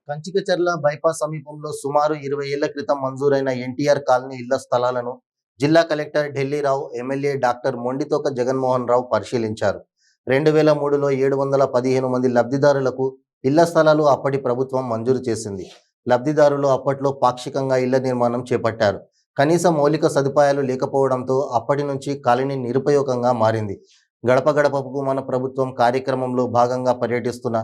Kanchikacherla bypass సమీపంలో సుమారు 20 ఏళ్ల క్రితం మంజూరైన ఎన్టీఆర్ కాలనీ ఇళ్ల స్థలాలను జిల్లా collector Dilli Rao MLA doctor Mondithoka Jaganmohan Rao పరిశీలించారు. 2003లో 715 మంది లబ్ధిదారులకు ఇళ్ల స్థలాలు అప్పటి ప్రభుత్వం మంజూరు చేసింది. లబ్ధిదారులు అప్పట్లో పాక్షికంగా ఇళ్ల నిర్మాణం చేపట్టారు. కనీస మౌలిక సదుపాయాలు లేకపోవడంతో అప్పటి నుంచి కాలనీ నిరుపయోగంగా మారింది. గడప గడపకు మన ప్రభుత్వం కార్యక్రమంలో భాగంగా పర్యటిస్తున్న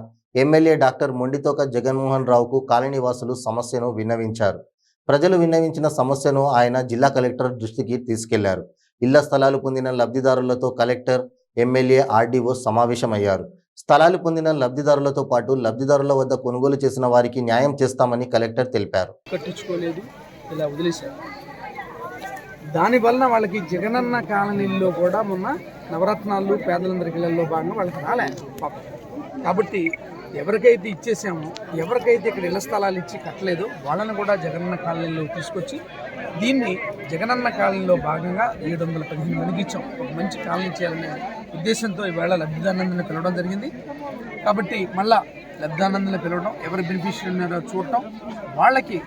ఎమ్మెల్యే డాక్టర్ మొండితోక జగన్మోహన్ రావుకు కాలనీవాసులు సమస్యను విన్నవించారు. ప్రజలు విన్నవించిన సమస్యను ఆయన జిల్లా కలెక్టర్ దృష్టికి తీసుకెళ్లారు. ఇళ్ల స్థలాలు పొందిన లబ్ధిదారులతో కలెక్టర్, ఎమ్మెల్యే, ఆర్డీఓ సమావేశమయ్యారు. స్థలాలు పొందిన లబ్ధిదారులతో పాటు లబ్ధిదారుల వద్ద కొనుగోలు చేసిన వారికి న్యాయం చేస్తామని కలెక్టర్ తెలిపారు. దానివల్ల వాళ్ళకి జగనన్న కాలనీల్లో కూడా మొన్న నవరత్నాలు పేదలందరికి ఇళ్లలో భాగంగా వాళ్ళకి రాలే పాపం. కాబట్టి ఎవరికైతే ఇచ్చేసామో, ఎవరికైతే ఇక్కడ ఇళ్ల స్థలాలు ఇచ్చి కట్టలేదో వాళ్ళని కూడా జగనన్న కాలనీలో తీసుకొచ్చి దీన్ని జగనన్న కాలనీలో భాగంగా 715 మందికి ఇచ్చాం. ఒక మంచి కాలనీ చేయాలనే ఉద్దేశంతో ఈవేళ లబ్ధిదారులందరినీ పిలవడం జరిగింది. కాబట్టి మళ్ళా లబ్ధిదారులందరినీ పిలవడం, ఎవరి బెనిఫిషియరీ ఉన్నారో చూడటం, వాళ్ళకి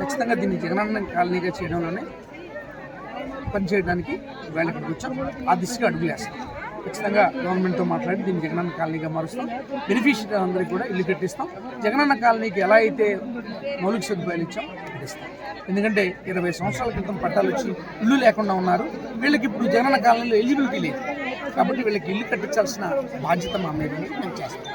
ఖచ్చితంగా దీన్ని జగనన్న కాలనీగా చేయడంలోనే పనిచేయడానికి వేళకి వచ్చాం. ఆ దిశగా అడుగులేస్తాం. ఖచ్చితంగా గవర్నమెంట్తో మాట్లాడి దీన్ని జగనన్న కాలనీగా మారుస్తాం. బెనిఫిషియరీ అందరికీ కూడా ఇల్లు కట్టిస్తాం. జగనన్న కాలనీకి ఎలా అయితే మౌలిక సదుపాయాలు ఇచ్చాం కట్టిస్తాం. ఎందుకంటే 20 సంవత్సరాల క్రితం పట్టాలు వచ్చి ఇల్లు లేకుండా ఉన్నారు. వీళ్ళకి ఇప్పుడు జగనన్న కాలనీలో ఎలిజిబిలిటీ లేదు. కాబట్టి వీళ్ళకి ఇల్లు కట్టించాల్సిన బాధ్యత మా మీద మేము చేస్తాం.